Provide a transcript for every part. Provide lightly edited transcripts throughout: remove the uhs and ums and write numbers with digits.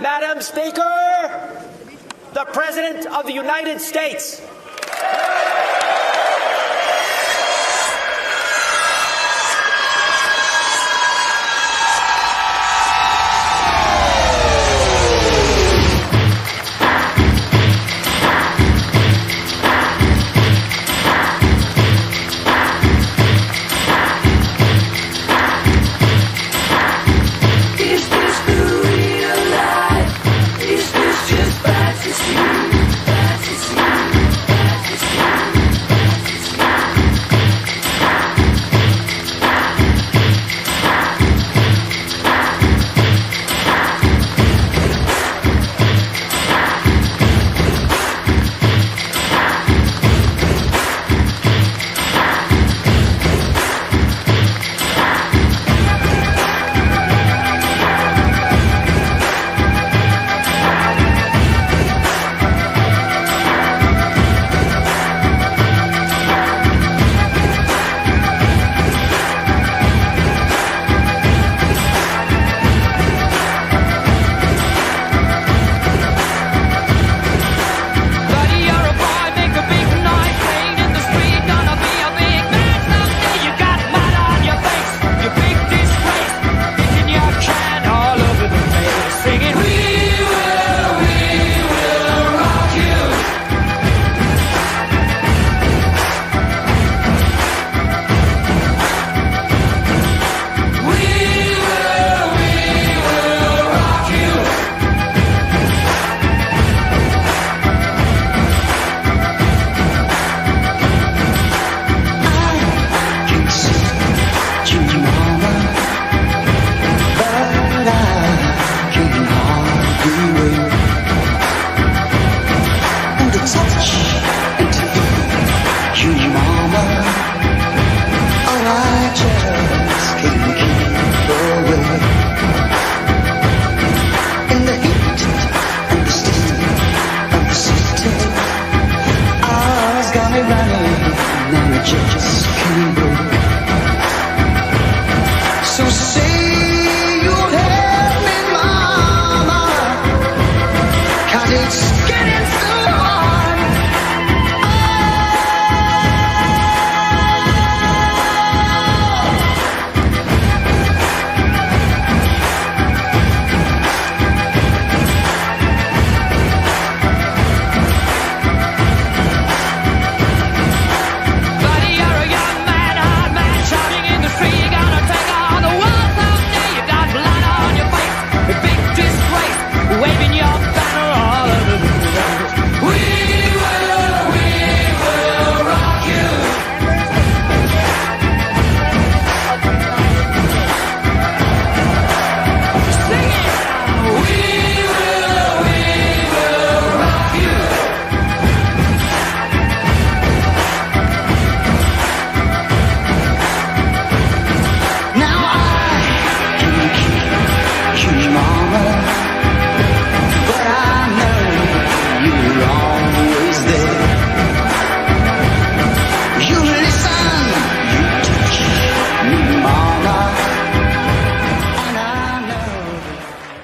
Madam Speaker, the President of the United States.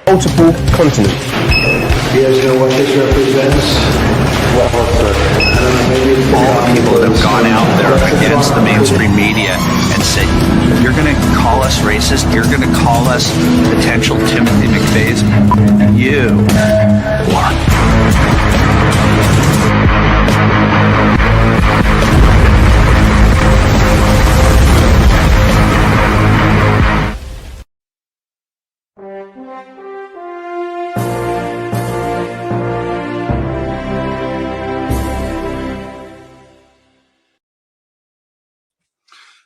Multiple continents. You guys know what this represents? All the people that have gone out there against the mainstream media and said, you're going to call us racist, you're going to call us potential Timothy McVeighs, you are.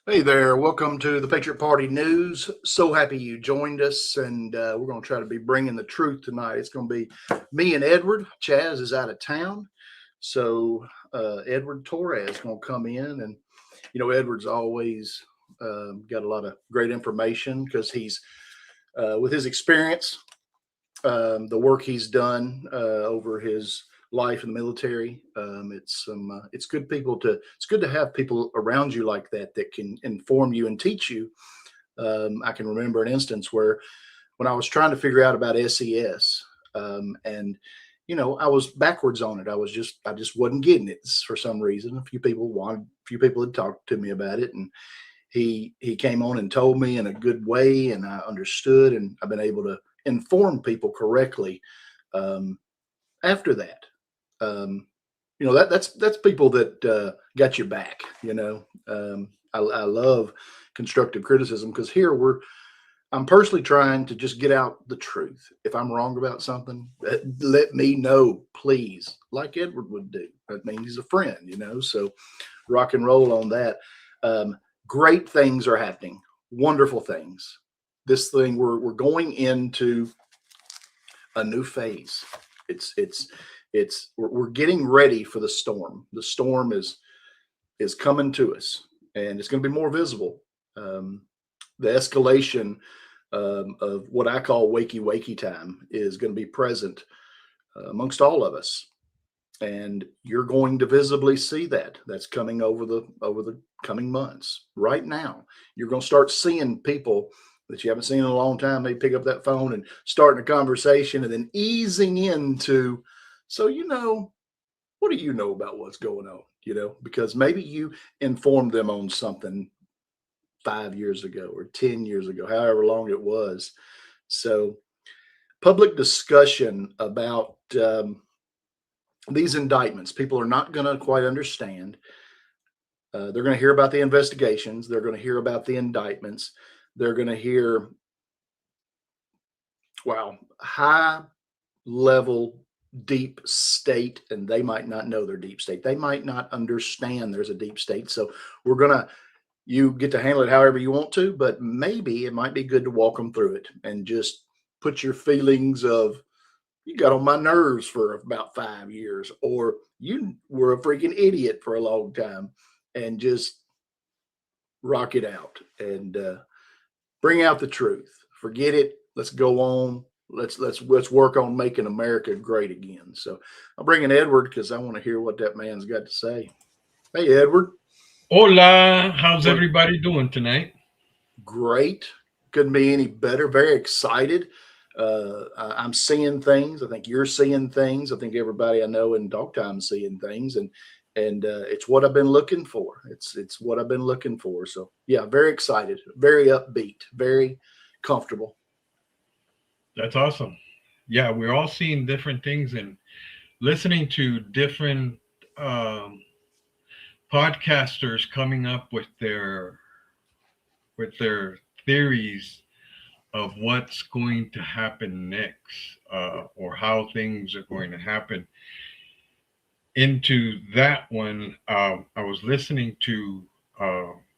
Hey there, welcome to the Patriot Party News. So happy you joined us, and we're going to try to be bringing the truth tonight. It's going to be me and Edward. Chaz is out of town, so Edward Torres is going to come in, and you know, Edward's always got a lot of great information because he's with his experience, the work he's done over his life in the military. It's good to have people around you like that can inform you and teach you. I can remember an instance where when I was trying to figure out about SES, And I was backwards on it. I just wasn't getting it for some reason. A few people had talked to me about it, and he came on and told me in a good way, and I understood, and I've been able to inform people correctly after that. That's people that got your back. I love constructive criticism, because here I'm personally trying to just get out the truth. If I'm wrong about something, let me know, please, like Edward would do. That means he's a friend, so rock and roll on that. Great things are happening. Wonderful things. This thing, we're going into a new phase. We're getting ready for the storm. The storm is coming to us, and it's going to be more visible. The escalation of what I call wakey time is going to be present amongst all of us, and you're going to visibly see that. That's coming over the coming months. Right now, you're going to start seeing people that you haven't seen in a long time. They pick up that phone and starting a conversation, and then easing into, so what do you know about what's going on? Because maybe you informed them on something 5 years ago or 10 years ago, however long it was. So public discussion about these indictments, people are not going to quite understand. They're going to hear about the investigations. They're going to hear about the indictments. They're going to hear, wow, high level deep state, and they might not know their deep state. They might not understand there's a deep state. So you get to handle it however you want to, but maybe it might be good to walk them through it and just put your feelings of, you got on my nerves for about 5 years, or you were a freaking idiot for a long time, and just rock it out and bring out the truth. Forget it. Let's go on. Let's work on making America great again. So I'll bring in Edward, because I want to hear what that man's got to say. Hey, Edward. Hola, how's everybody doing tonight? Great. Couldn't be any better. Very excited. I'm seeing things. I think you're seeing things. I think everybody I know in Dog Time is seeing things, and it's what I've been looking for. It's what I've been looking for. So yeah, very excited, very upbeat, very comfortable. That's awesome. Yeah, we're all seeing different things and listening to different podcasters coming up with their theories of what's going to happen next, or how things are going to happen. Into that one, I was listening to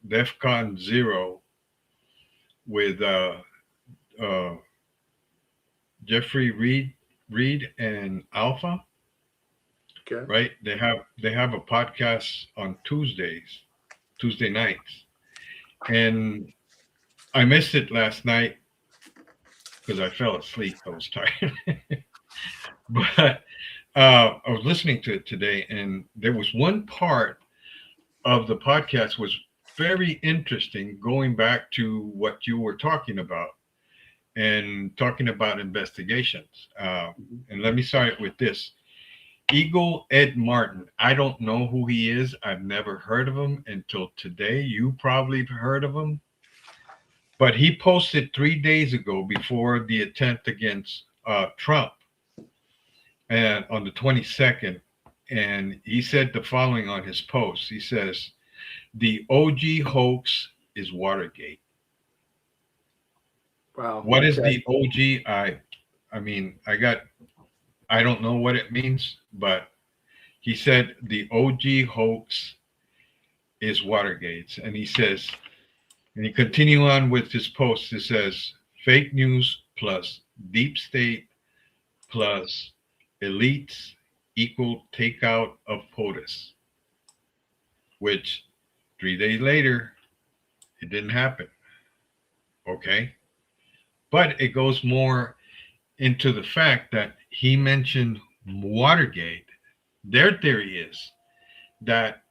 DEFCON 0 with Jeffrey Reed and Alpha. Okay. Right? They have a podcast on Tuesday nights, and I missed it last night because I fell asleep. I was tired, but I was listening to it today, and there was one part of the podcast was very interesting, going back to what you were talking about and talking about investigations. And let me start with this. Eagle Ed Martin. I don't know who he is. I've never heard of him until today. You probably heard of him. But he posted 3 days ago, before the attempt against Trump, and on the 22nd, and he said the following on his post. He says, "The OG hoax is Watergate." Wow. What is the OG? I don't know what it means, but he said the OG hoax is Watergate. And he says, and he continue on with his post. It says, fake news plus deep state plus elites equal takeout of POTUS, which 3 days later, it didn't happen. Okay. But it goes more into the fact that he mentioned Watergate. Their theory is that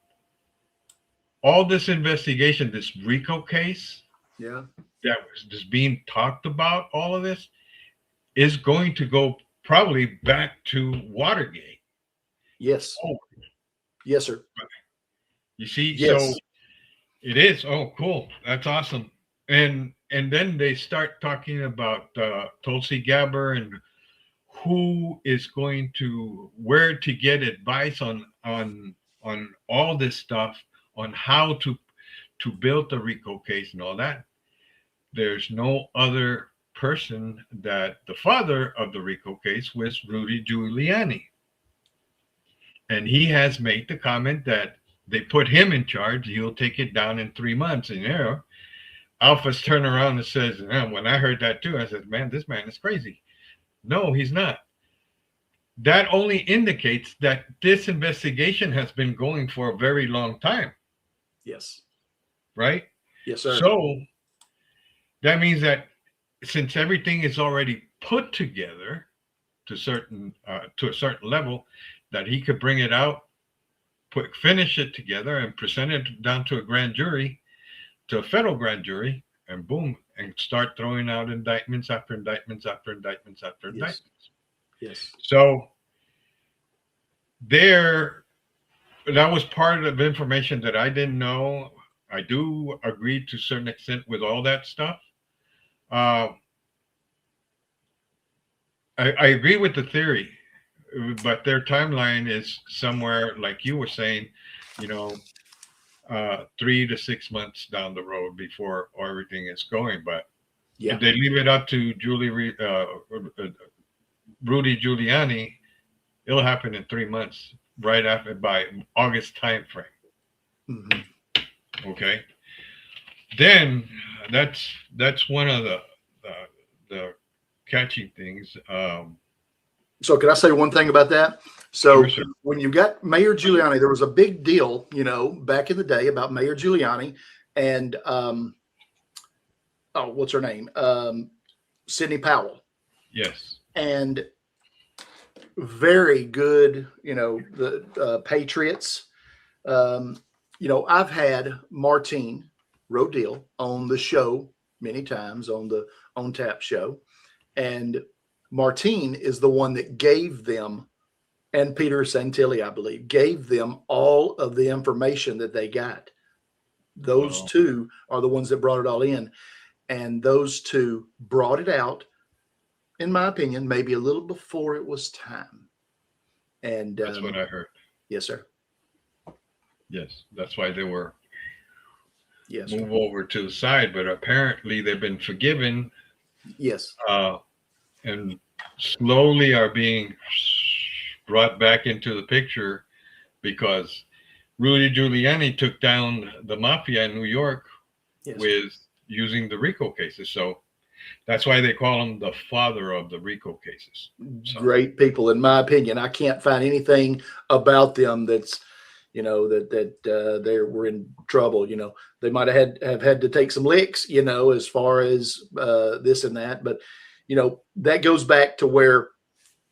all this investigation, this RICO case, yeah, that was just being talked about, all of this is going to go probably back to Watergate. Yes. Oh, Yes, sir. you see, Yes. so it is. Oh, cool. That's awesome. And then they start talking about Tulsi Gabbard and who is going to where to get advice on all this stuff, on how to build the RICO case and all that. There's no other person that the father of the RICO case was Rudy Giuliani. And he has made the comment that they put him in charge, he'll take it down in 3 months. And Alpha's turned around and says, when I heard that too, I said, man, this man is crazy. No, he's not. That only indicates that this investigation has been going for a very long time. Yes. Right? Yes, sir. So that means that since everything is already put together to a certain level, that he could bring it out, finish it together, and present it down to a grand jury, to a federal grand jury, and boom, and start throwing out indictments after indictments after indictments after indictments. Yes. So that was part of information that I didn't know. I do agree to a certain extent with all that stuff. I agree with the theory, but their timeline is somewhere, like you were saying, 3 to 6 months down the road before everything is going. But if they leave it up to Rudy Giuliani, it'll happen in 3 months, right after, by August time frame. Mm-hmm. Okay. Then that's one of the catchy things. So can I say one thing about that? So Sure. When you got Mayor Giuliani, there was a big deal, back in the day about Mayor Giuliani and what's her name? Sidney Powell. Yes. And very good, the Patriots. I've had Martine Rodil on the show many times, on the On Tap show. And Martine is the one that gave them, and Peter Santilli, I believe, gave them all of the information that they got. Those two are the ones that brought it all in. And those two brought it out, in my opinion, maybe a little before it was time. And that's what I heard. Yes, sir. Yes, that's why they were move over to the side, but apparently they've been forgiven. Yes. And slowly are being brought back into the picture because Rudy Giuliani took down the mafia in New York with using the RICO cases. So that's why they call him the father of the RICO cases. So. Great people, in my opinion. I can't find anything about them that's, that they were in trouble. They might have had to take some licks, as far as this and that. But, that goes back to where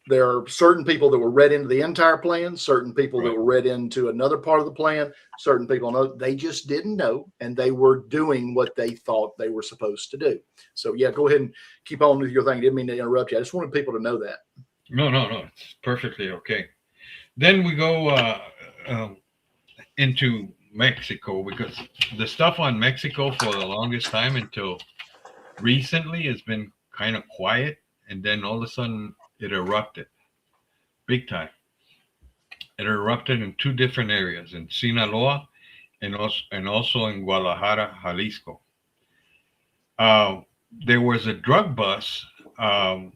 there are certain people that were read into the entire plan, certain people that were read into another part of the plan, certain people they just didn't know, and they were doing what they thought they were supposed to do. So go ahead and keep on with your thing. I didn't mean to interrupt you. I just wanted people to know that. No, it's perfectly okay. Then we go into Mexico, because the stuff on Mexico for the longest time until recently has been kind of quiet, and then all of a sudden it erupted big time. It erupted in 2 different areas, in Sinaloa and also in Guadalajara, Jalisco. There was a drug bus. Let's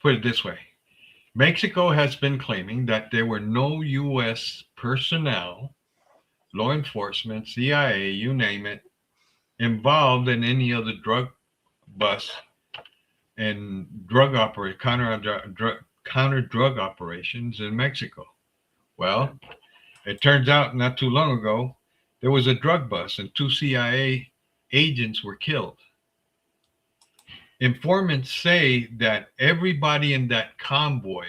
put it this way. Mexico has been claiming that there were no U.S. personnel, law enforcement, CIA, you name it, involved in any of the drug bust and counter drug operations in Mexico. Well, it turns out not too long ago, there was a drug bust and 2 CIA agents were killed. Informants say that everybody in that convoy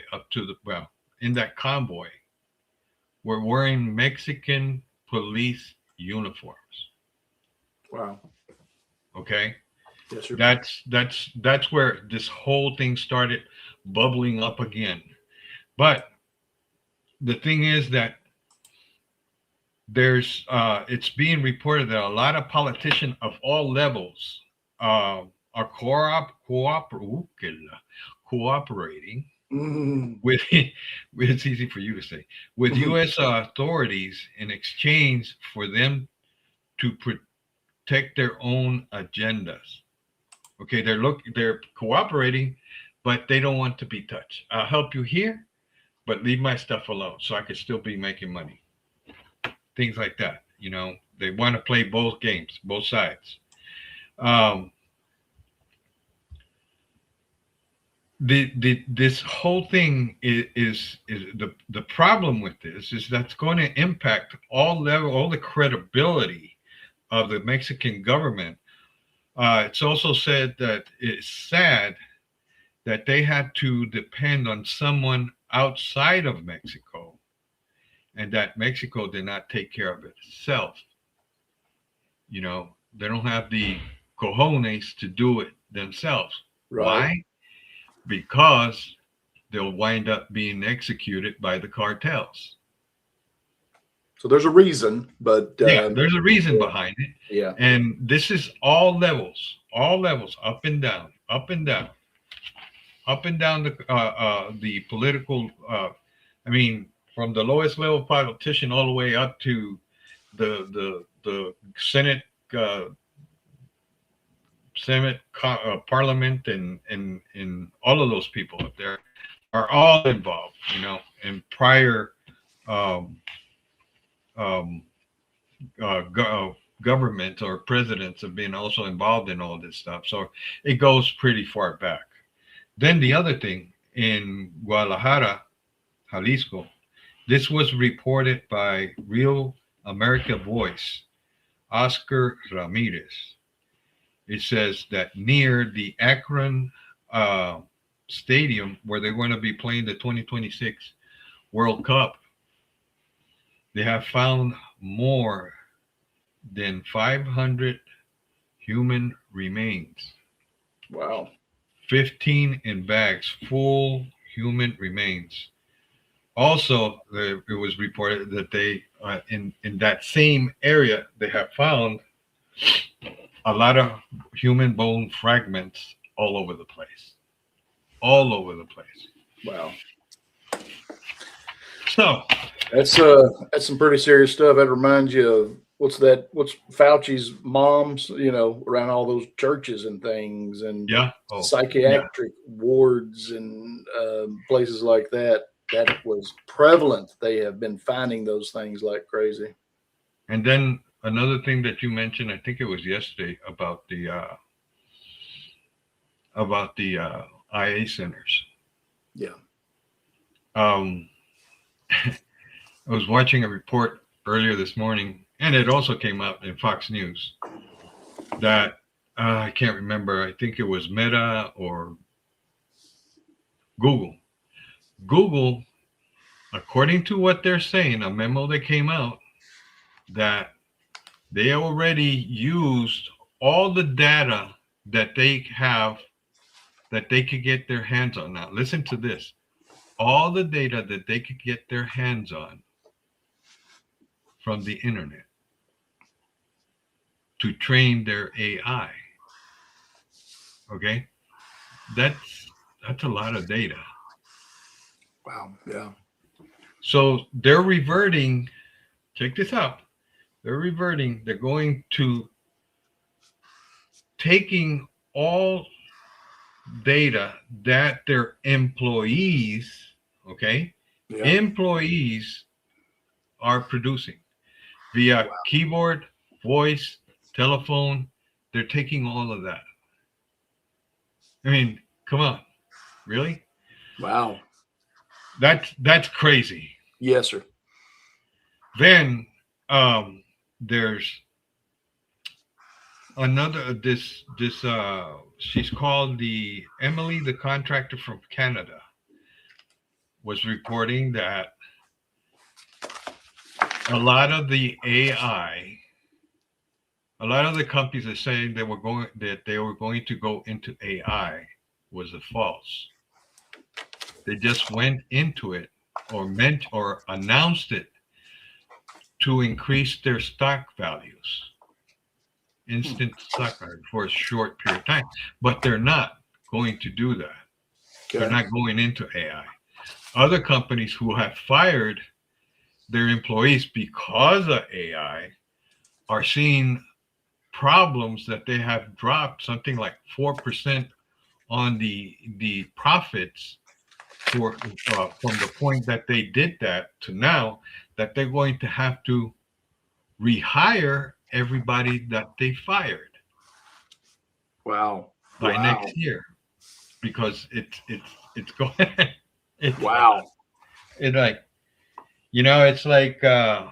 were wearing Mexican police uniforms. Wow. Okay. Yes, sir. That's where this whole thing started bubbling up again. But the thing is that there's it's being reported that a lot of politicians of all levels are cooperating Mm, with it's easy for you to say, with U.S. authorities in exchange for them to protect their own agendas. Okay, they're cooperating, but they don't want to be touched. I'll help you here, but leave my stuff alone so I could still be making money. Things like that. They want to play both games, both sides. This whole thing is the problem with this is that's going to impact all the credibility of the Mexican government. It's also said that it's sad that they had to depend on someone outside of Mexico, and that Mexico did not take care of it itself. They don't have the cojones to do it themselves. right. Why? Because they'll wind up being executed by the cartels. So there's a reason, but There's a reason behind it. yeah. And this is all levels, up and down, the political. From the lowest level politician all the way up to the Senate, Parliament, and all of those people up there are all involved. In prior government or presidents have been also involved in all this stuff. So it goes pretty far back. Then the other thing in Guadalajara, Jalisco, this was reported by Real America Voice, Oscar Ramirez. It says that near the Akron Stadium, where they're going to be playing the 2026 World Cup, they have found more than 500 human remains. Wow. 15 in bags, full human remains. Also, it was reported that they, in that same area, they have found a lot of human bone fragments all over the place. All over the place. Wow. So That's some pretty serious stuff. That reminds you of what's Fauci's mom's, around all those churches and things, and psychiatric wards and places like that. That was prevalent. They have been finding those things like crazy. And then another thing that you mentioned, I think it was yesterday, about the IA centers. Yeah. I was watching a report earlier this morning, and it also came out in Fox News, that I can't remember. I think it was Meta or Google. Google, according to what they're saying, a memo that came out, that they already used all the data that they have, that they could get their hands on. Now, listen to this. All the data that they could get their hands on from the internet to train their AI. Okay? That's a lot of data. Wow. Yeah. So they're reverting, check this out. They're going to taking all data that their employees, employees are producing via keyboard, voice, telephone. They're taking all of that. I mean, come on, really? Wow. That's crazy. Yes, sir. Then there's another she's called the Emily, the contractor from Canada, was reporting that a lot of the AI A lot of the companies are saying they were going to go into AI was a false. They just went into it or meant or announced it to increase their stock values, instant stock value for a short period of time. But they're not going to do that. They're not going into AI. Other companies who have fired their employees because of AI are seeing problems that they have dropped something like 4% on the profits for from the point that they did that to now, that they're going to have to rehire everybody that they fired Wow. by Wow. next year, because it's going it's Wow. it's like, it's like I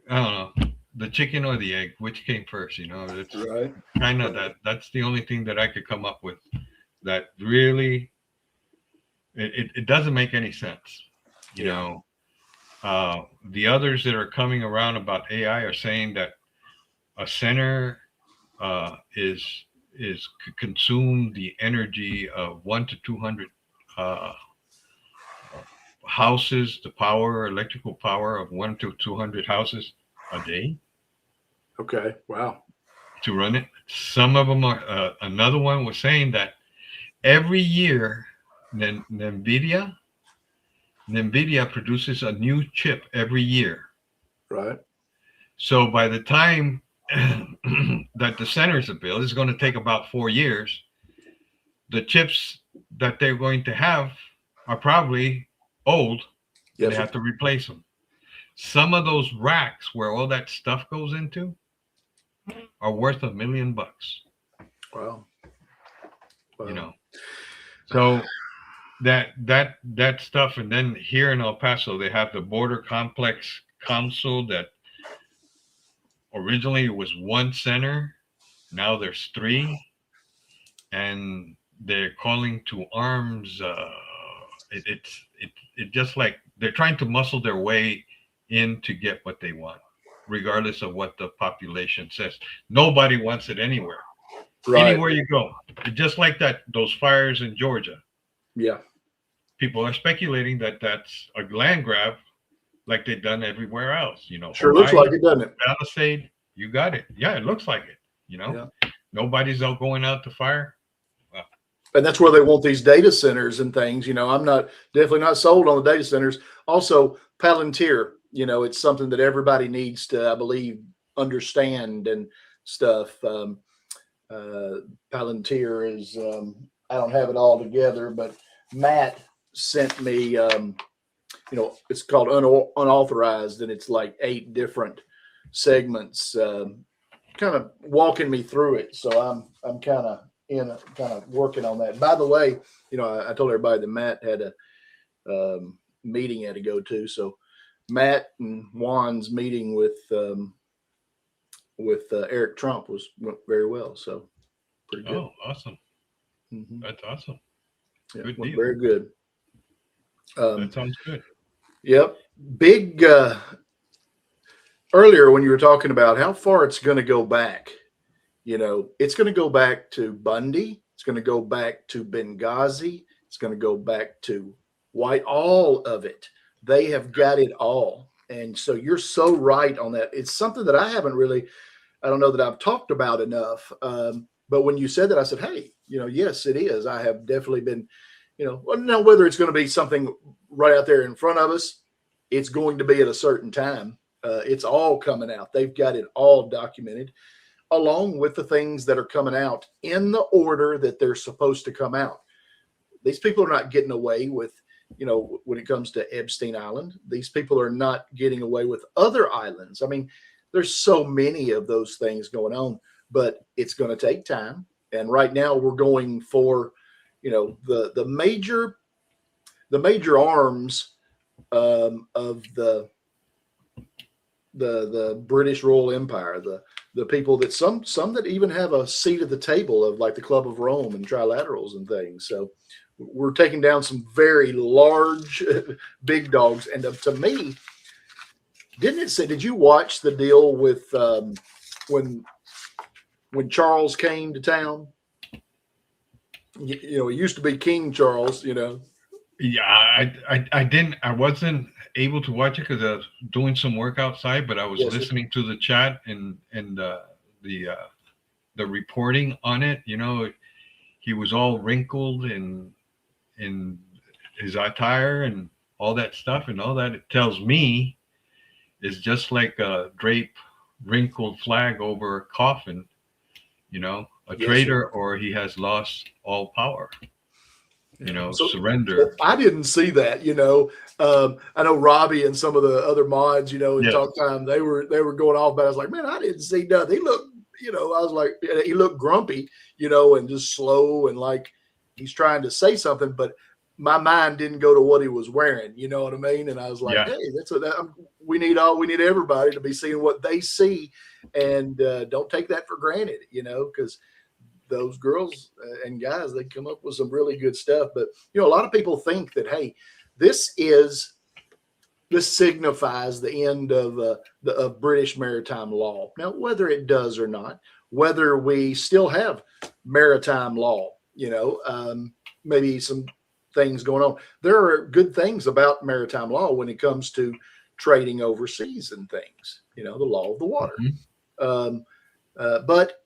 don't know, the chicken or the egg, which came first. It's Right. kind of that's the only thing that I could come up with that really it doesn't make any sense. The others that are coming around about AI are saying that a center could consume the energy of 1 to 200 houses, the electrical power of 1 to 200 houses a day Okay. Wow. to run it. Some of them are. Another one was saying that every year, NVIDIA produces a new chip every year. Right. So by the time that the centers are built, it's going to take about 4 years. The chips that they're going to have are probably old, and Yes. they have to replace them. Some of those racks where all that stuff goes into are worth $1 million. Wow. Wow. So that stuff, and then here in El Paso, they have the Border Complex Council that originally it was one center, now there's 3, and they're calling to arms. It just like they're trying to muscle their way in to get what they want, regardless of what the population says. Nobody wants it anywhere. Right. Anywhere you go, just like those fires in Georgia. Yeah. People are speculating that that's a land grab, like they've done everywhere else. Sure Hawaii, looks like it, doesn't it? Palisade, you got it. Yeah, it looks like it. Yeah. Nobody's out going out to fire. And that's where they want these data centers and things. I'm definitely not sold on the data centers. Also, Palantir, it's something that everybody needs to, I believe, understand and stuff. Palantir is, I don't have it all together, but Matt sent me, it's called unauthorized, and it's like 8 different segments, kind of walking me through it. So I'm kind of working on that. By the way, I told everybody that Matt had a meeting he had to go to. So Matt and Juan's meeting with Eric Trump went very well. So pretty good. Oh, awesome. Mm-hmm. That's awesome. Yeah, Good went deal. very good. That sounds good. Yep. Big earlier when you were talking about how far it's going to go back, it's going to go back to Bundy. It's going to go back to Benghazi. It's going to go back to all of it. They have got it all. And so you're so right on that. It's something that I don't know that I've talked about enough. But when you said that, I said, hey, yes, it is. I have definitely been, now whether it's going to be something right out there in front of us, it's going to be at a certain time. It's all coming out. They've got it all documented, along with the things that are coming out in the order that they're supposed to come out. These people are not getting away with, when it comes to Epstein Island. These people are not getting away with other islands. I mean, there's so many of those things going on, but it's going to take time. And right now we're going for, the major arms of the British Royal Empire, the people that some that even have a seat at the table of like the Club of Rome and trilaterals and things. So we're taking down some very large big dogs. And to me, Didn't it say? Did you watch the deal with when Charles came to town? You know, it used to be King Charles. You know. Yeah, I didn't. I wasn't able to watch it because I was doing some work outside, but I was Yes, sir. listening to the chat and the reporting on it. You know, he was all wrinkled and in his attire and all that stuff, and all that it tells me is just like a drape wrinkled flag over a coffin. You know, a Yes, traitor, sir. or he has lost all power. You know, So surrender. I didn't see that. You know, I know Robbie and some of the other mods. You know, in Yes. talk time they were going off, but I was like, man, I didn't see nothing. He looked, you know, I was like, he looked grumpy, you know, and just slow and like he's trying to say something, but my mind didn't go to what he was wearing. You know what I mean? And I was like, Yeah. hey, we need everybody to be seeing what they see, and don't take that for granted. You know, because those girls and guys, they come up with some really good stuff. But you know, a lot of people think that, hey, this signifies the end of British maritime law. Now, whether it does or not, whether we still have maritime law, you know, maybe some things going on. There are good things about maritime law when it comes to trading overseas and things. You know, the law of the water. But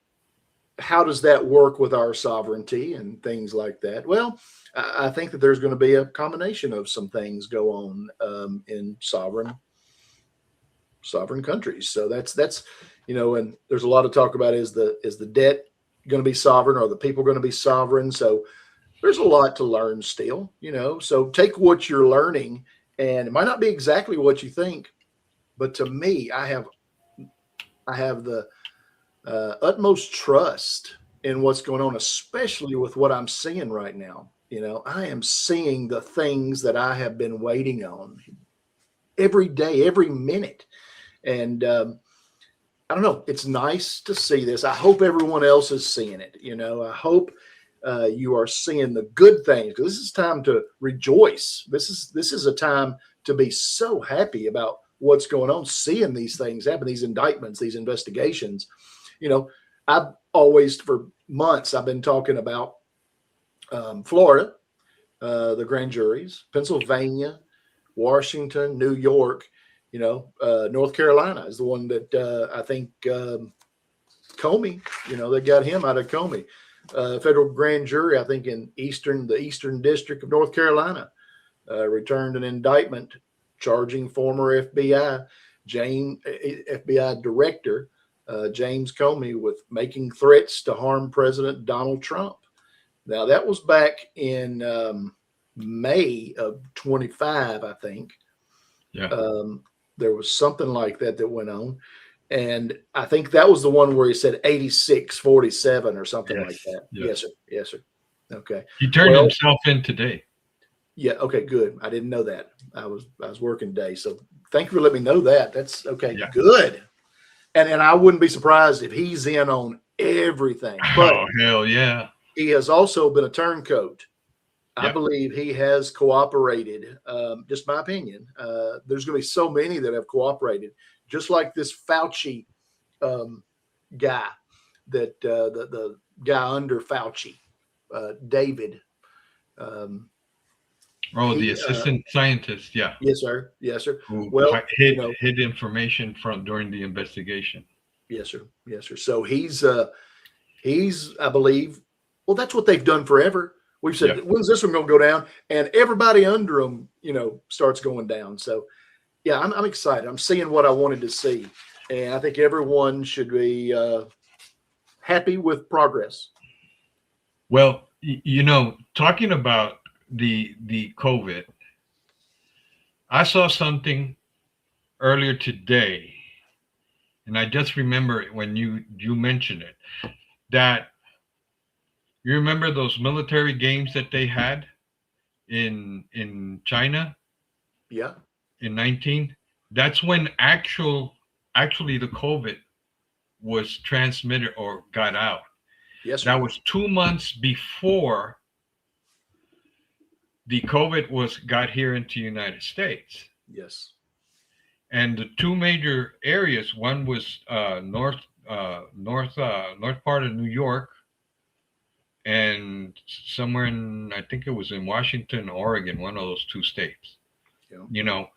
how does that work with our sovereignty and things like that? Well, I think that there's going to be a combination of some things go on in sovereign countries. So that's you know, and there's a lot of talk about is the debt going to be sovereign, or the people going to be sovereign? So there's a lot to learn still, you know. So take what you're learning, and it might not be exactly what you think, but to me, I have the utmost trust in what's going on, especially with what I'm seeing right now. You know, I am seeing the things that I have been waiting on every day, every minute. And I don't know, it's nice to see this. I hope everyone else is seeing it. You know, I hope you are seeing the good things, because this is time to rejoice. This is a time to be so happy about what's going on, seeing these things happen, these indictments, these investigations. You know, I've always, for months, I've been talking about Florida, the grand juries, Pennsylvania, Washington, New York. You know, North Carolina is the one that I think Comey, you know, they got him out of Comey. Federal grand jury, I think in the Eastern District of North Carolina, returned an indictment charging former FBI Director James Comey with making threats to harm President Donald Trump. Now, that was back in May of 25, I think. Yeah. There was something like that went on. And I think that was the one where he said 86-47 or something like that. Yes, sir. Yes, sir. Okay. He turned himself in today. Yeah. Okay. Good. I didn't know that. I was working today, so thank you for letting me know that. That's okay. Yeah. Good. And I wouldn't be surprised if he's in on everything. But oh, hell yeah. He has also been a turncoat. I believe he has cooperated. Just my opinion. There's going to be so many that have cooperated, just like this Fauci guy, that the guy under Fauci, David. The assistant scientist. Yeah. Yes, sir. Yes, sir. Who hid information from during the investigation. Yes, sir. Yes, sir. So he's, I believe, well, that's what they've done forever. We've said, when's this one going to go down? And everybody under them, you know, starts going down. So, yeah, I'm excited. I'm seeing what I wanted to see. And I think everyone should be happy with progress. Well, you know, talking about the COVID, I saw something earlier today, and I just remember it when you mentioned it, that you remember those military games that they had in China? Yeah. In 19, that's when actually the COVID was transmitted or got out. Yes, sir. That was 2 months before the COVID got here into the United States. Yes. And the two major areas, one was north part of New York, and somewhere in, I think it was in Washington, Oregon, one of those two states. Yeah. You know,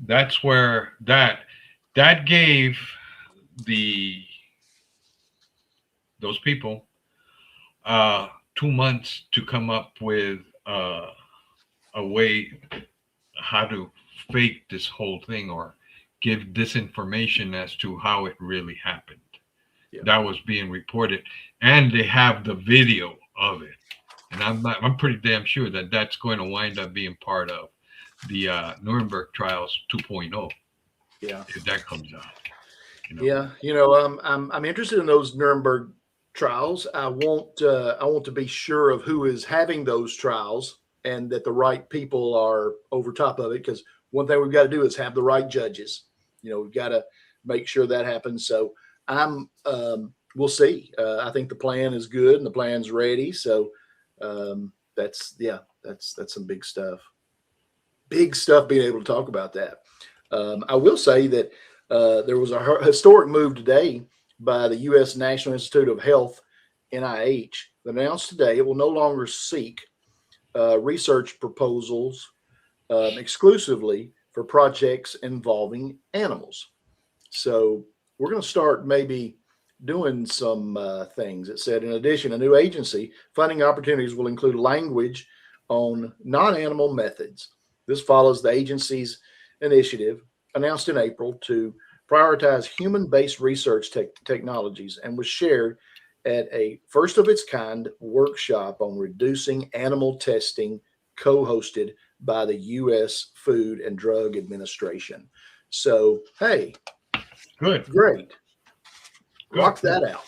that's where that gave those people 2 months to come up with a way how to fake this whole thing or give disinformation as to how it really happened. Yeah. That was being reported, and they have the video of it. And I'm pretty damn sure that that's going to wind up being part of the Nuremberg trials 2.0. Yeah. If that comes out. Yeah. I'm interested in those Nuremberg trials. I want to be sure of who is having those trials and that the right people are over top of it. Because one thing we've got to do is have the right judges. We've got to make sure that happens. So we'll see. I think the plan is good and the plan's ready. So that's some big stuff. Big stuff being able to talk about that. I will say that there was a historic move today by the U.S. National Institute of Health, NIH, that announced today it will no longer seek research proposals exclusively for projects involving animals. So we're going to start maybe doing some things. It said, in addition, a new agency funding opportunities will include language on non-animal methods. This follows the agency's initiative announced in April to prioritize human-based research technologies and was shared at a first of its kind workshop on reducing animal testing co-hosted by the U.S. Food and Drug Administration. So, hey, great. Rock that out.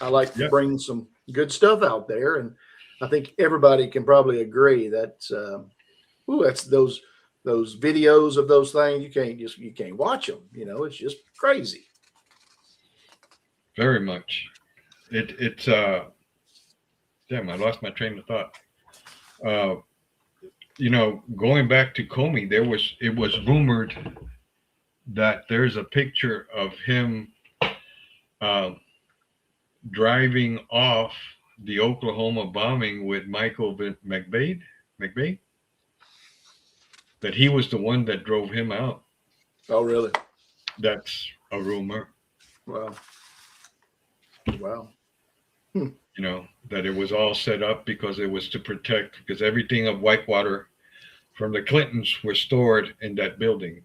I like to bring some good stuff out there, and I think everybody can probably agree that that's those videos of those things. You can't watch them. It's just crazy. Very much. It's damn, I lost my train of thought. Going back to Comey, it was rumored that there's a picture of him driving off the Oklahoma bombing with Michael McVeigh, that he was the one that drove him out. Oh, really? That's a rumor. Wow. That it was all set up because it was to protect, because everything of Whitewater from the Clintons were stored in that building.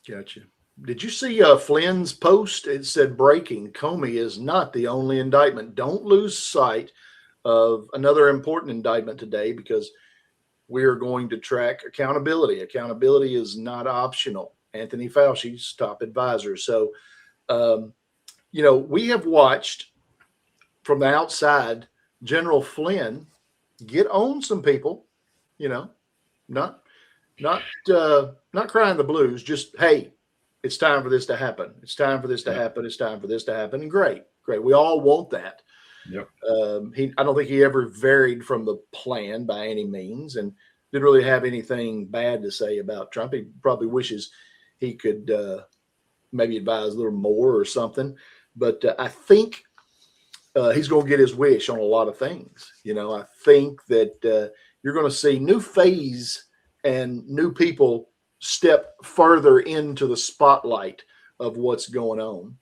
Gotcha. Did you see Flynn's post? It said, breaking, Comey is not the only indictment. Don't lose sight of another important indictment today, because we are going to track accountability. Accountability is not optional. Anthony Fauci's top advisor. So, we have watched from the outside General Flynn get on some people, not crying the blues, just, hey, it's time for this to happen. It's time for this to happen. It's time for this to happen. And great. We all want that. Yep. I don't think he ever varied from the plan by any means, and didn't really have anything bad to say about Trump. He probably wishes he could maybe advise a little more or something. But I think he's going to get his wish on a lot of things. I think that you're going to see new phase and new people step further into the spotlight of what's going on.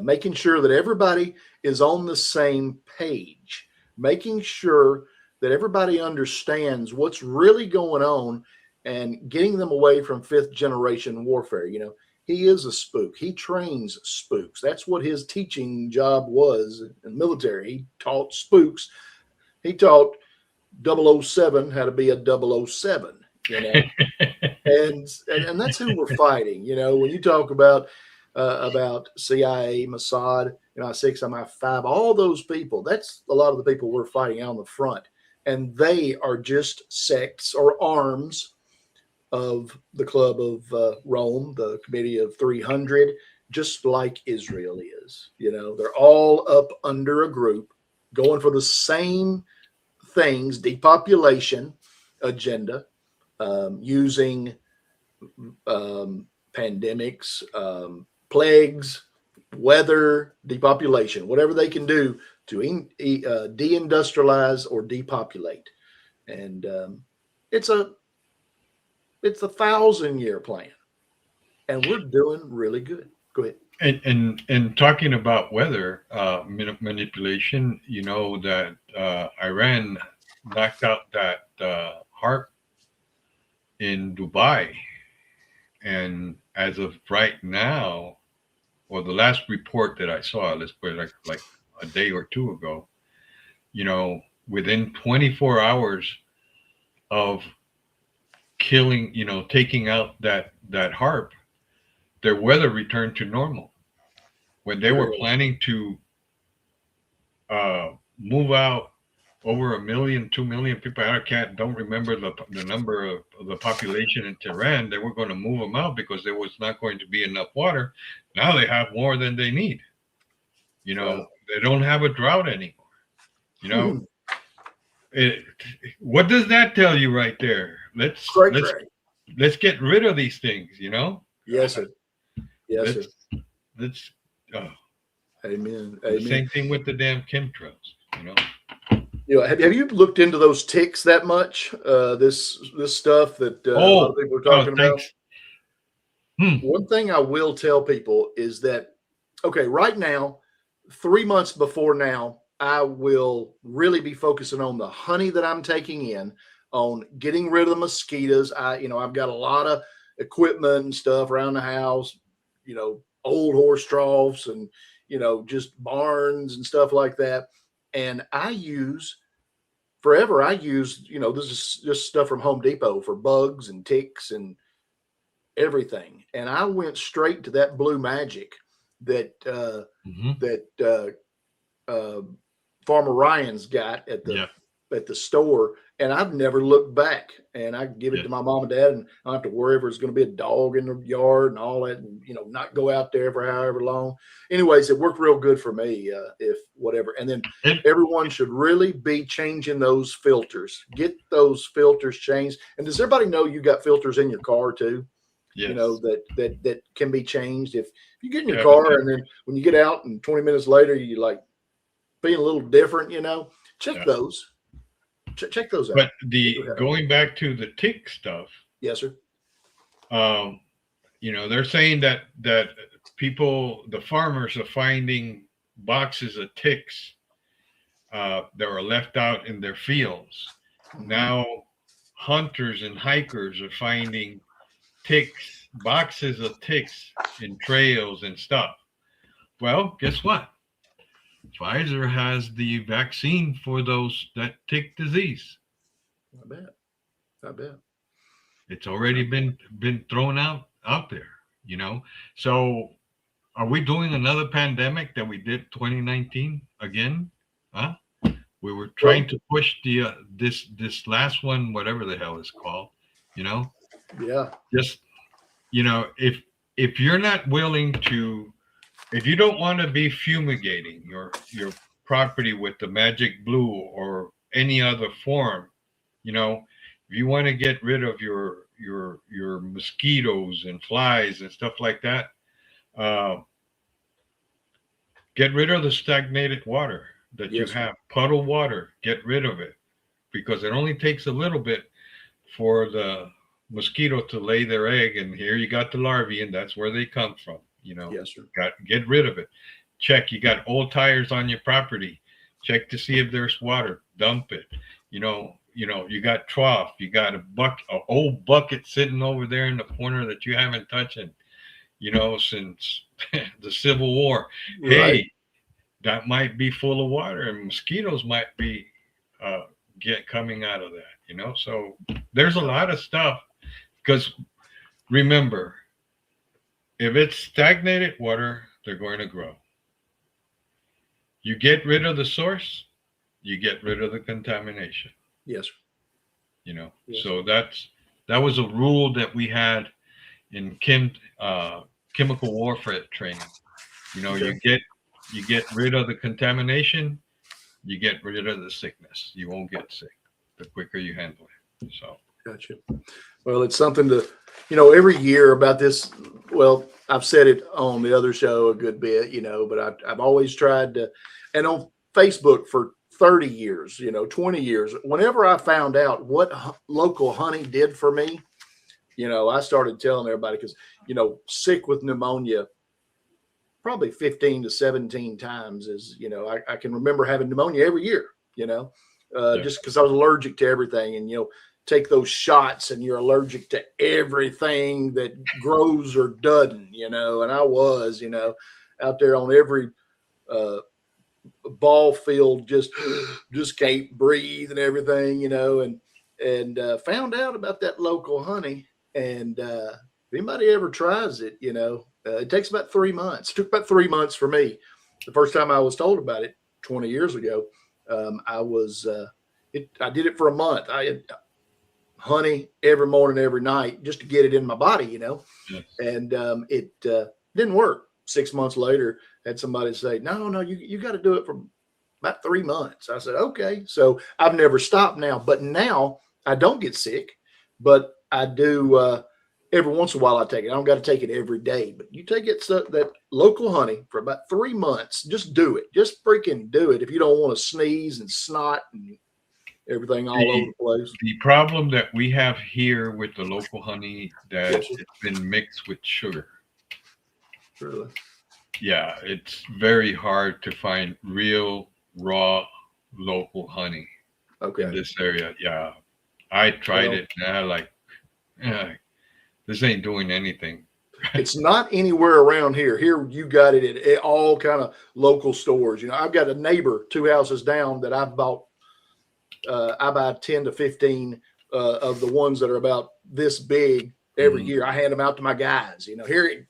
Making sure that everybody is on the same page, making sure that everybody understands what's really going on, and getting them away from fifth generation warfare. He is a spook. He trains spooks. That's what his teaching job was in the military. He taught spooks. He taught 007 how to be a 007, and that's who we're fighting. When you talk about CIA, Mossad, MI6, MI5, all those people, that's a lot of the people we're fighting out on the front. And they are just sects or arms of the Club of Rome, the Committee of 300, just like Israel is. They're all up under a group going for the same things, depopulation agenda, using pandemics, plagues, weather, depopulation, whatever they can do to deindustrialize or depopulate. And it's a 1,000-year plan, and we're doing really good. Go ahead. And talking about weather manipulation, you know that Iran knocked out that HARP in Dubai, and as of right now, or the last report that I saw, let's put it like a day or two ago, you know, within 24 hours of killing, you know, taking out that HARP, their weather returned to normal. When they were planning to move out over 1 million, 2 million people, don't remember the number of the population in Tehran. They were going to move them out because there was not going to be enough water. Now they have more than they need. You know, they don't have a drought anymore. You know, what does that tell you right there? Let's get rid of these things. You know. Yes, sir. Yes, sir. Let's. Amen. Same thing with the damn chemtrails, you know. You know, have you looked into those ticks that much? This stuff that a lot of people are talking about. One thing I will tell people is that, okay, right now, 3 months before now, I will really be focusing on the honey that I'm taking in, on getting rid of the mosquitoes. I've got a lot of equipment and stuff around the house, you know, old horse troughs and, you know, just barns and stuff like that. And I use, you know, this is just stuff from Home Depot for bugs and ticks and everything. And I went straight to that Blue Magic that Farmer Ryan's got at the store, and I've never looked back. And I give it to my mom and dad, and I don't have to worry if there's going to be a dog in the yard and all that, and, you know, not go out there for however long. Anyways, it worked real good for me, if whatever. And then everyone should really be changing those filters. Get those filters changed. And does everybody know you got filters in your car too? Yes. You know, that can be changed. If you get in your car and then when you get out and 20 minutes later, you like being a little different, you know, check those. Check those out. But going back to the tick stuff. Yes, sir. You know, they're saying that the farmers are finding boxes of ticks that were left out in their fields. Now, hunters and hikers are finding boxes of ticks in trails and stuff. Well, guess what? Pfizer has the vaccine for that tick disease. I bet. It's already been thrown out there, you know. So are we doing another pandemic that we did 2019 again? Huh? We were trying to push this last one, whatever the hell it's called, you know. Yeah. Just, you know, if you're not willing to, if you don't want to be fumigating your property with the magic blue or any other form, you know, if you want to get rid of your mosquitoes and flies and stuff like that, get rid of the stagnated water that you have. Puddle water, get rid of it, because it only takes a little bit for the mosquito to lay their egg, and here you got the larvae, and that's where they come from. You know, get rid of it. Check, you got old tires on your property. Check to see if there's water. Dump it. You know, you got trough. You got an old bucket sitting over there in the corner that you haven't touched, you know, since the Civil War. Right. Hey, that might be full of water, and mosquitoes might be coming out of that. You know, so there's a lot of stuff, because remember, if it's stagnated water, they're going to grow. You get rid of the source, you get rid of the contamination. Yes. You know, so that was a rule that we had in chemical warfare training. You know, you get rid of the contamination, you get rid of the sickness. You won't get sick the quicker you handle it. So Gotcha. Well, it's something to, every year about this. Well, I've said it on the other show a good bit, but I've always tried to, and on Facebook for 30 years, 20 years, whenever I found out what local honey did for me, I started telling everybody because, sick with pneumonia, probably 15 to 17 times is, I can remember having pneumonia every year, just because I was allergic to everything. And, take those shots and you're allergic to everything that grows or doesn't, and I was, out there on every ball field, just can't breathe and everything, and found out about that local honey. And if anybody ever tries it, it takes about 3 months. It took about 3 months for me. The first time I was told about it 20 years ago, I did it for a month. I had honey every morning, every night, just to get it in my body, Yes. and it didn't work. 6 months later, had somebody say, no, you got to do it for about 3 months. I said, okay. So I've never stopped now, but now I don't get sick, but I do, every once in a while I take it. I don't got to take it every day, but you take it, that local honey for about 3 months, just do it. Just freaking do it. If you don't want to sneeze and snot and everything all over the place. The problem that we have here with the local honey, that Yes, it's been mixed with sugar. Really? Yeah, it's very hard to find real raw local honey Okay. in this area. Yeah, I tried it and I like, this ain't doing anything. It's not anywhere around here. Here you got it at all kind of local stores. I've got a neighbor 2 houses down that I buy 10 to 15 of the ones that are about this big every year. I hand them out to my guys. Here,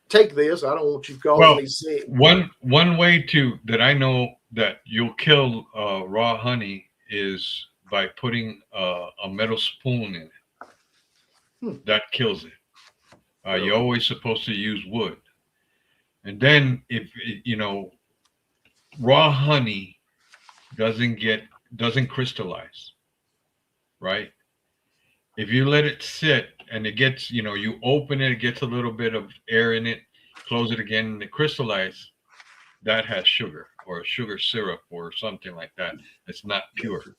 take this. I don't want you calling me sick. One way that I know that you'll kill raw honey is by putting a metal spoon in it. That kills it. You're always supposed to use wood. And then if raw honey doesn't crystallize, right? If you let it sit and it gets, you open it, it gets a little bit of air in it, close it again, and it crystallizes, that has sugar or sugar syrup or something like that. It's not pure,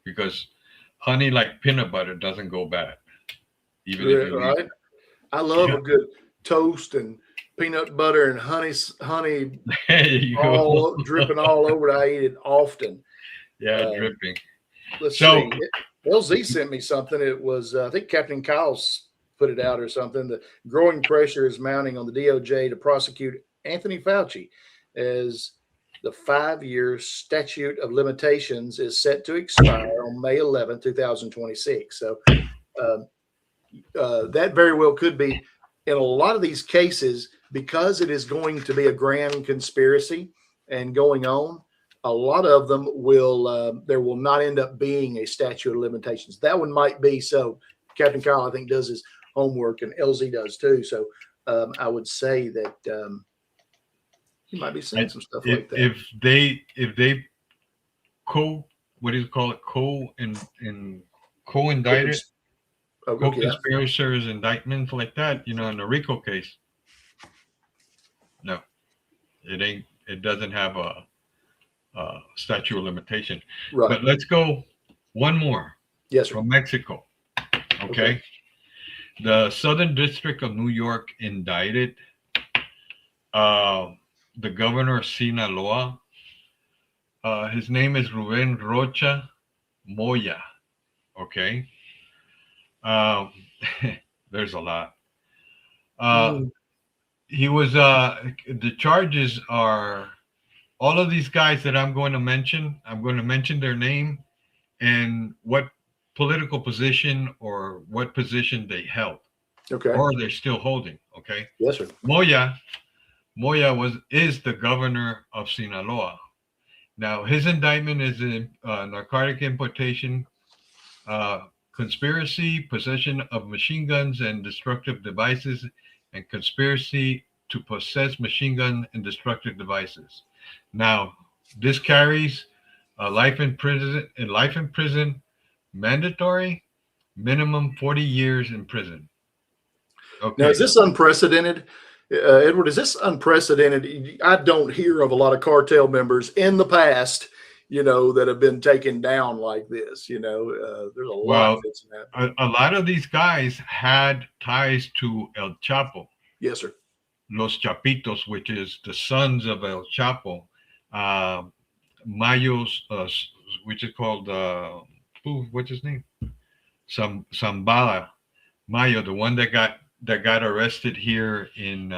because honey, like peanut butter, doesn't go bad. Even if you right? I love a good toast and peanut butter and honey dripping all over it. I eat it often. Yeah, dripping. Let's see. LZ sent me something. It was, I think Captain Kyle's put it out or something. The growing pressure is mounting on the DOJ to prosecute Anthony Fauci as the 5-year statute of limitations is set to expire on May 11, 2026. So that very well could be, in a lot of these cases, because it is going to be a grand conspiracy and going on, a lot of them will, there will not end up being a statute of limitations. That one might be. So Captain Kyle, I think, does his homework, and LZ does too. So I would say that you might be seeing some stuff like that. If they co-indicted, co-conspirators, indictments like that, in the RICO case, no, it doesn't have a statute of limitation. Right. But let's go one more. Yes, sir. From Mexico. Okay. The Southern District of New York indicted the governor of Sinaloa. His name is Ruben Rocha Moya. Okay. There's a lot. He was the charges are all of these guys that I'm going to mention their name and what political position or what position they held. Okay. Or they're still holding. Okay. Yes, sir. Moya is the governor of Sinaloa. Now his indictment is in narcotic importation, conspiracy, possession of machine guns and destructive devices, and conspiracy to possess machine gun and destructive devices. Now, this carries life in prison, mandatory, minimum 40 years in prison. Okay. Now, is this unprecedented? Edward, is this unprecedented? I don't hear of a lot of cartel members in the past, that have been taken down like this. There's a lot Well, that's happened. a lot of these guys had ties to El Chapo, Yes, sir. Los Chapitos, which is the sons of El Chapo. Mayo's, which is called, what's his name? Zambala Mayo, the one that got arrested here in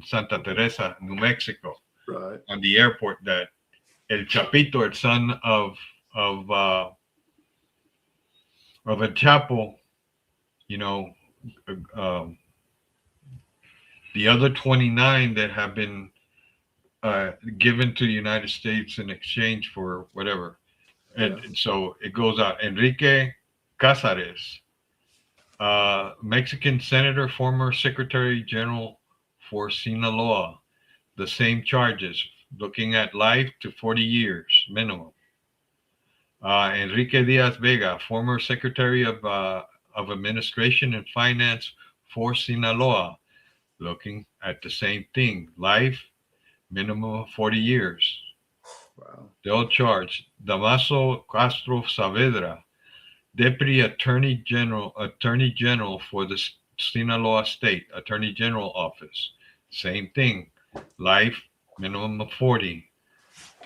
Santa Teresa, New Mexico, Right. on the airport. That El Chapito, the son of El Chapo, the other 29 that have been given to the United States in exchange for whatever. And so it goes out. Enrique Casares, Mexican senator, former secretary general for Sinaloa, the same charges, looking at life to 40 years minimum. Enrique Diaz Vega, former secretary of administration and finance for Sinaloa, looking at the same thing, life, minimum of 40 years. Wow. They'll charge. Damaso Castro Saavedra, Deputy Attorney General for the Sinaloa State Attorney General Office. Same thing, life, minimum of 40.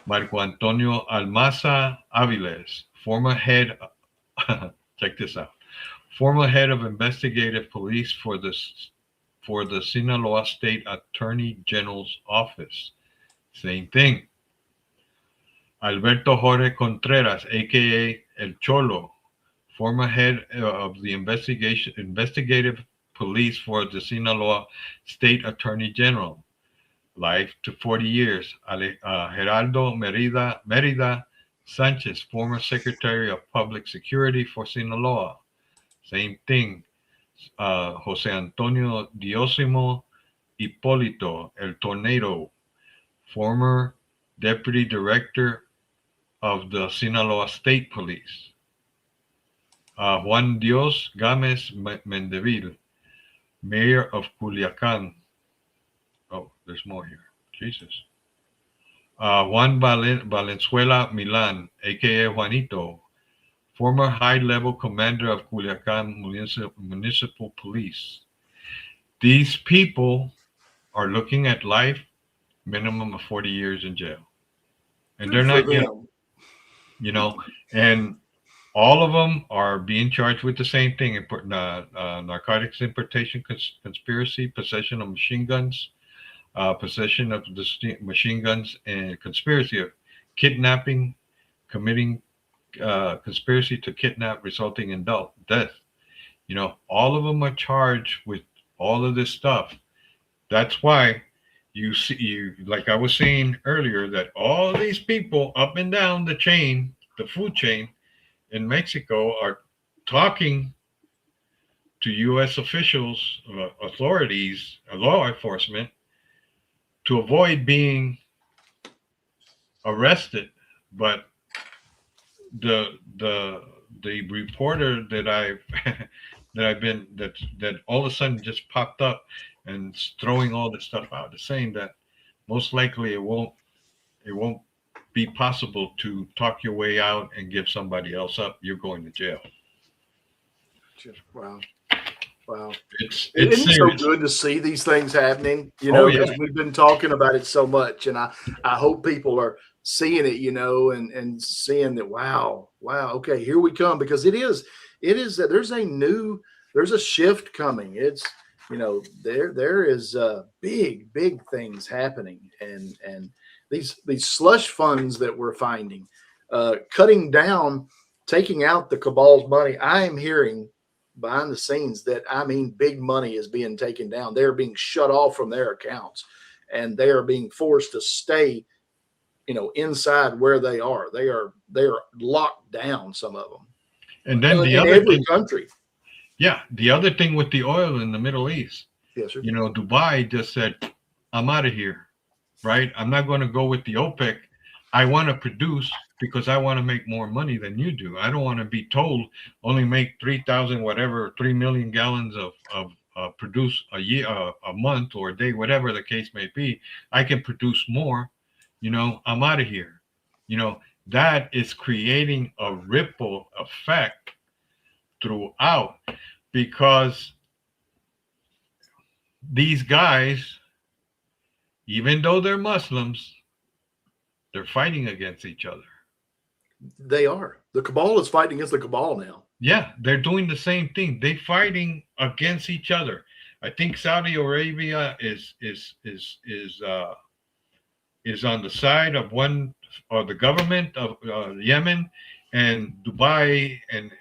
Marco Antonio Almaza Aviles, former head, check this out, former head of investigative police for the Sinaloa State Attorney General's Office. Same thing. Alberto Jorge Contreras, aka El Cholo, former head of the investigative police for the Sinaloa State Attorney General, life to 40 years. Geraldo Merida Sanchez, former Secretary of Public Security for Sinaloa, same thing. Jose Antonio Diosimo Hipólito, El Tornado, former Deputy Director of the Sinaloa State Police. Juan Dios Gámez Mendeville, Mayor of Culiacan. Oh, there's more here. Jesus. Juan Valenzuela Milan, aka Juanito, former high-level commander of Culiacan Municipal Police. These people are looking at life, minimum of 40 years in jail. And they're not young, and all of them are being charged with the same thing: narcotics importation conspiracy, possession of machine guns, possession of the machine guns, and conspiracy of kidnapping, committing conspiracy to kidnap resulting in death. All of them are charged with all of this stuff. That's why you see, like I was saying earlier, that all these people up and down the chain, the food chain in Mexico, are talking to U.S. officials, authorities, law enforcement, to avoid being arrested. But the reporter that that all of a sudden just popped up and throwing all this stuff out, is saying that most likely it won't be possible to talk your way out and give somebody else up. You're going to jail. Wow. It's Isn't it so good to see these things happening? Because we've been talking about it so much, and I hope people are seeing it, and seeing that, wow, okay, here we come, because it is that there's a shift coming. It's, there is big things happening, and these slush funds that we're finding, cutting down, taking out the cabal's money. I am hearing behind the scenes that, big money is being taken down. They're being shut off from their accounts, and they are being forced to stay, inside where they are. They are locked down, some of them. And then in every country. Yeah, the other thing with the oil in the Middle East, yes, sir. Dubai just said, I'm out of here, right? I'm not going to go with the OPEC. I want to produce because I want to make more money than you do. I don't want to be told only make 3,000 whatever 3 million gallons of produce a year, a month or a day, whatever the case may be. I can produce more. I'm out of here. That is creating a ripple effect throughout, because these guys, even though they're Muslims, they're fighting against each other. They are. The cabal is fighting against the cabal now. Yeah, they're doing the same thing. They're fighting against each other. I think Saudi Arabia is on the side of one, or the government of Yemen, and Dubai and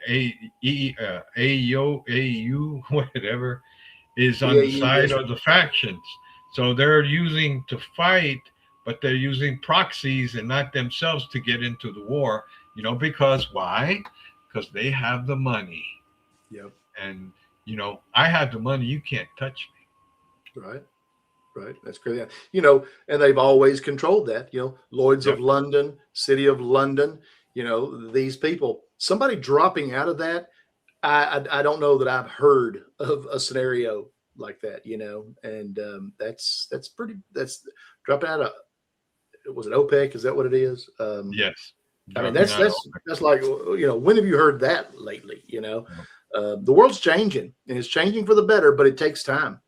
AU whatever is on the side of the factions. So they're using to fight, but they're using proxies and not themselves to get into the war. Because why? Because they have the money. Yep. And I have the money. You can't touch me. Right. That's crazy. And they've always controlled that. Lloyd's of London, City of London. These people. Somebody dropping out of that. I don't know that I've heard of a scenario like that. And that's dropping out of. Was it OPEC? Is that what it is? Yes. I mean, that's like, when have you heard that lately? The world's changing, and it's changing for the better, but it takes time.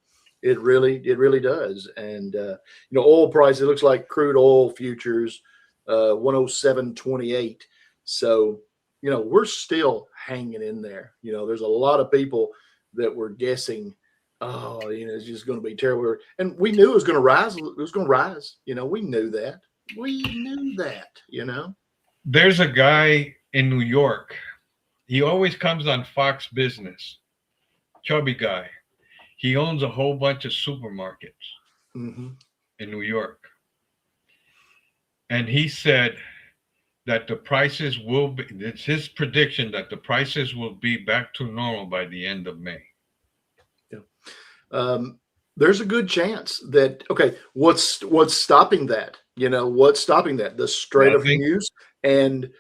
It really does. And, oil price, it looks like crude oil futures, 107.28. So, we're still hanging in there. There's a lot of people that were guessing, it's just going to be terrible. And we knew it was going to rise. It was going to rise. We knew that. There's a guy in New York. He always comes on Fox Business. Chubby guy. He owns a whole bunch of supermarkets in New York. And he said that the prices will be, it's his prediction that the prices will be back to normal by the end of May. Yeah. There's a good chance that, okay, what's stopping that? What's stopping that? The Strait of Hormuz and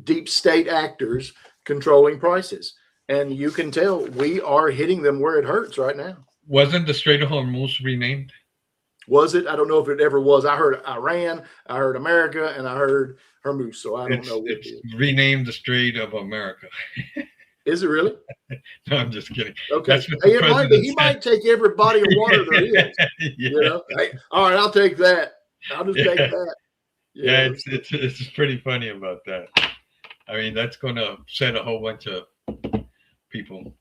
deep state actors controlling prices. And you can tell we are hitting them where it hurts right now. Wasn't the Strait of Hormuz renamed? Was it? I don't know if it ever was. I heard Iran, I heard America, and I heard Hormuz. So I don't know what it's renamed the Strait of America. Is it really? No, I'm just kidding. Okay. Hey, it might be. He might take every body of water there is. Yeah. Hey, all right, I'll take that. I'll just take that. Yeah, it's pretty funny about that. I mean, that's going to upset a whole bunch of people.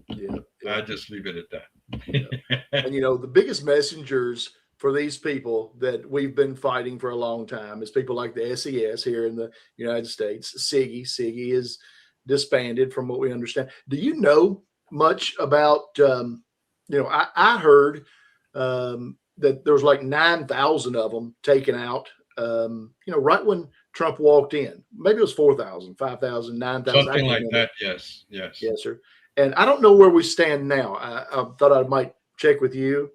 Yeah. I just leave it at that. Yeah. And the biggest messengers for these people that we've been fighting for a long time is people like the SES here in the United States. SIGI is disbanded from what we understand. Do you know much about, I heard that there was like 9,000 of them taken out, right when Trump walked in. Maybe it was 4,000, 5,000, 9,000. Something like that. Yes. Yes, sir. And I don't know where we stand now. I thought I might check with you.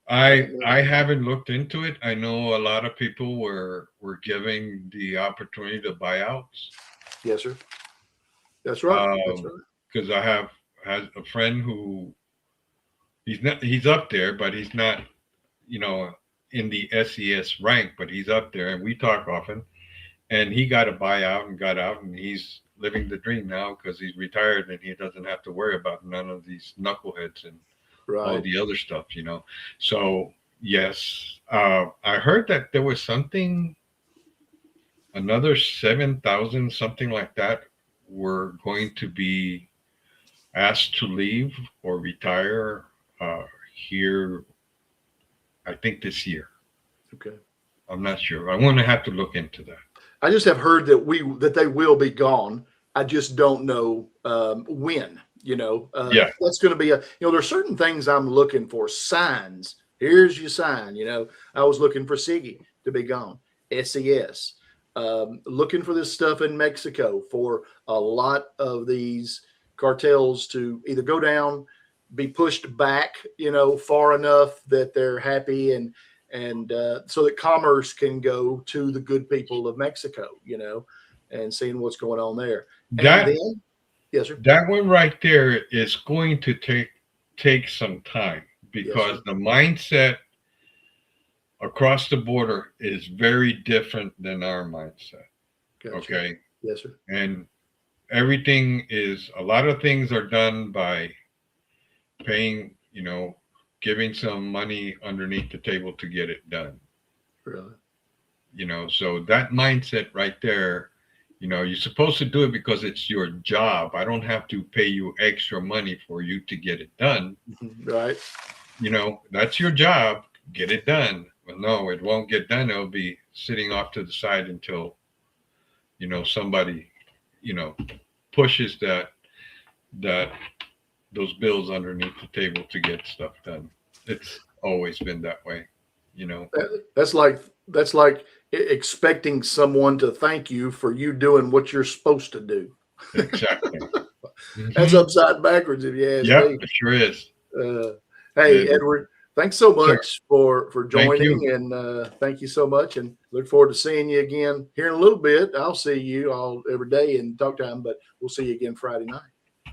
I haven't looked into it. I know a lot of people were giving the opportunity to buyouts. Yes, sir. That's right. Because I have a friend who he's up there, but he's not, in the SES rank, but he's up there, and we talk often. And he got a buyout and got out, and he's living the dream now because he's retired and he doesn't have to worry about none of these knuckleheads and all the other stuff, So yes, I heard that there was another 7,000, something like that, were going to be asked to leave or retire here, I think this year. Okay. I'm not sure. I'm going to have to look into that. I just have heard that they will be gone. I just don't know when. That's going to be there's certain things I'm looking for, signs. Here's your sign. I was looking for SIGI to be gone, SES, looking for this stuff in Mexico for a lot of these cartels to either go down, be pushed back, far enough that they're happy and and so that commerce can go to the good people of Mexico, and seeing what's going on there. And That then, yes, sir. that one right there is going to take some time, because sir. the mindset across the border is very different than our mindset. Gotcha. Okay. Yes, sir. And a lot of things are done by paying, giving some money underneath the table to get it done. Really? So that mindset right there, you're supposed to do it because it's your job. I don't have to pay you extra money for you to get it done. Right. That's your job. Get it done. Well, no, it won't get done. It'll be sitting off to the side until, somebody, pushes those bills underneath the table to get stuff done. It's always been that way, That's like expecting someone to thank you for you doing what you're supposed to do. Exactly. That's upside backwards, if you ask Yeah, me. it sure is. Hey, Yeah. Edward, thanks so much for Thank joining, you. and thank you so much, and look forward to seeing you again here in a little bit. I'll see you all every day and talk time, but we'll see you again Friday night.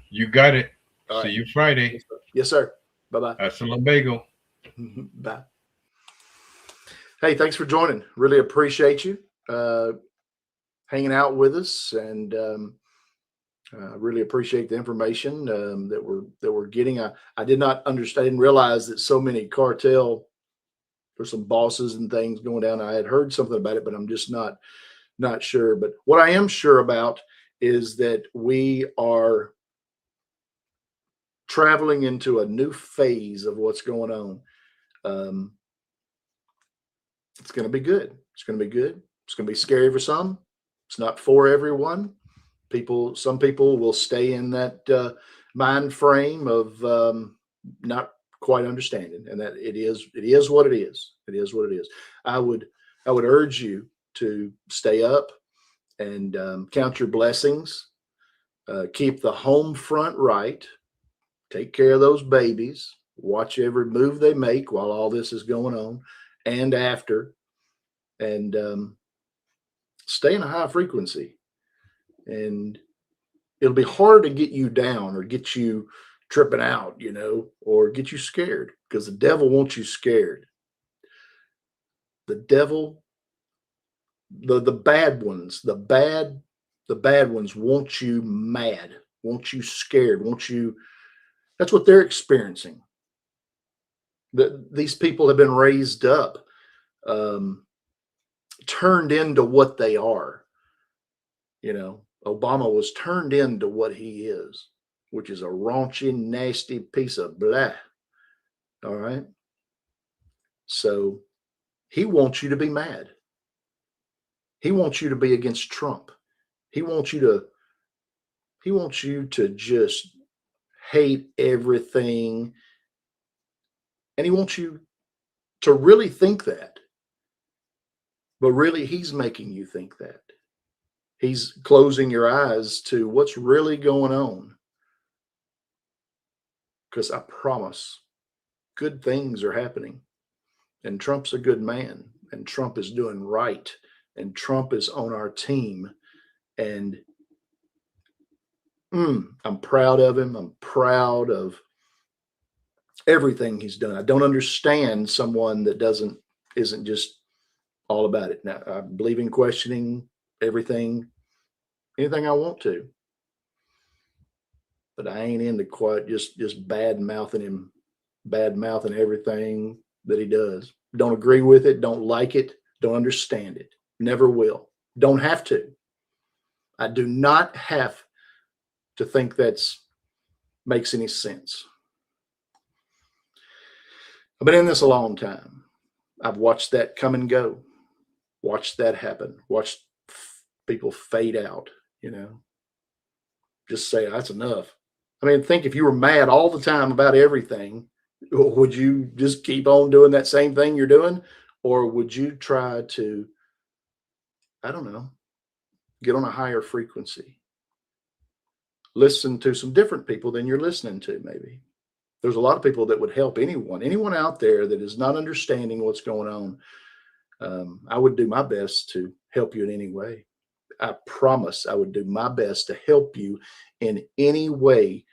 You got it. All See right. you Friday. Yes, sir. Bye-bye. Hasta luego. Bye. Hey, thanks for joining. Really appreciate you hanging out with us, and really appreciate the information that we're getting. I did not understand and realize that so many cartel, there's some bosses and things going down. I had heard something about it, but I'm just not sure. But what I am sure about is that we are traveling into a new phase of what's going on. It's going to be good. It's going to be good. It's going to be scary for some. It's not for everyone. Some people will stay in that mind frame of not quite understanding, and that it is what it is. It is what it is. I would urge you to stay up and count your blessings. Keep the home front right. Take care of those babies. Watch every move they make while all this is going on and after. And stay in a high frequency. And it'll be hard to get you down or get you tripping out, or get you scared, because the devil wants you scared. The devil, the bad ones, the bad ones want you mad, want you scared, that's what they're experiencing. These people have been raised up, turned into what they are. Obama was turned into what he is, which is a raunchy, nasty piece of blah. All right. So he wants you to be mad. He wants you to be against Trump. He wants you to just hate everything. And he wants you to really think that. But really, he's making you think that. He's closing your eyes to what's really going on. Because I promise, good things are happening. And Trump's a good man. And Trump is doing right. And Trump is on our team. And I'm proud of him. I'm proud of everything he's done. I don't understand someone that isn't just all about it. Now, I believe in questioning everything, anything I want to, but I ain't into quite just bad mouthing everything that he does. Don't agree with it. Don't like it. Don't understand it. Never will. Don't have to. I do not have to think makes any sense. I've been in this a long time. I've watched that come and go, watched that happen, watched people fade out, just say that's enough. I mean, think if you were mad all the time about everything, would you just keep on doing that same thing you're doing? Or would you try to, I don't know, get on a higher frequency? Listen to some different people than you're listening to, maybe. There's a lot of people that would help anyone out there that is not understanding what's going on. I would do my best to help you in any way. I promise I would do my best to help you in any way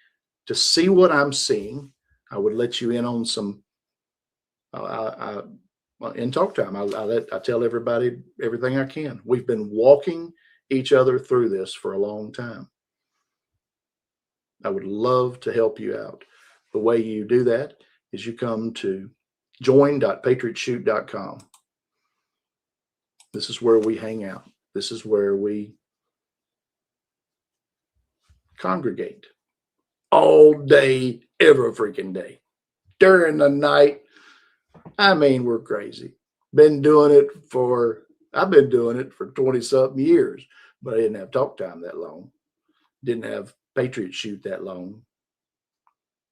to see what I'm seeing. I would let you in on some, in talk time. I tell everybody everything I can. We've been walking each other through this for a long time. I would love to help you out. The way you do that is you come to join.patriotshoot.com. This is where we hang out. This is where we congregate all day, every freaking day. During the night, I mean, we're crazy. I've been doing it for 20 something years, but I didn't have talk time that long. Didn't have Patriot Shoot that long.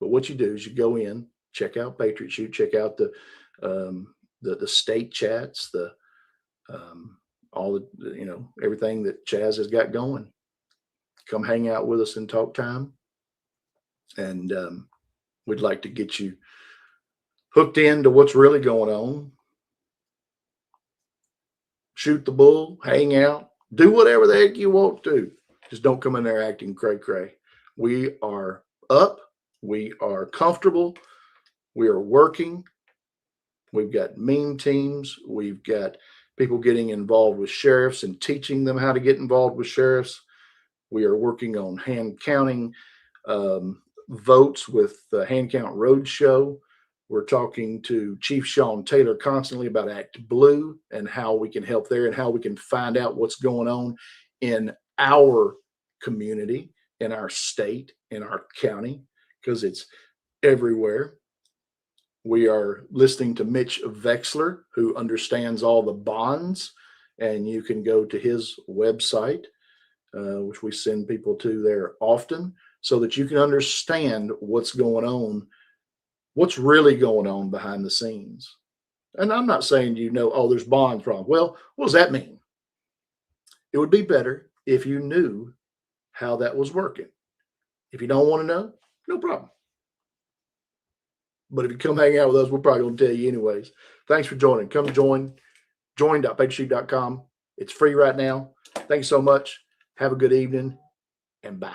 But what you do is you go in, check out Patriot Shoot, check out the state chats, all the, everything that Chaz has got going. Come hang out with us in talk time. And we'd like to get you hooked into what's really going on. Shoot the bull, hang out, do whatever the heck you want to. Just don't come in there acting cray-cray. We are up. We are comfortable. We are working. We've got meme teams. We've got people getting involved with sheriffs and teaching them how to get involved with sheriffs. We are working on hand counting votes with the Hand Count Roadshow. We're talking to Chief Sean Taylor constantly about Act Blue and how we can help there and how we can find out what's going on in our community, in our state, in our county, because it's everywhere. We are listening to Mitch Vexler, who understands all the bonds, and you can go to his website, which we send people to there often, so that you can understand what's going on, what's really going on behind the scenes. And I'm not saying, there's bonds wrong. Well, what does that mean? It would be better if you knew how that was working. If you don't want to know, no problem. But if you come hang out with us, we're probably going to tell you anyways. Thanks for joining. Come join.patriotshoot.com. It's free right now. Thanks so much. Have a good evening, and bye.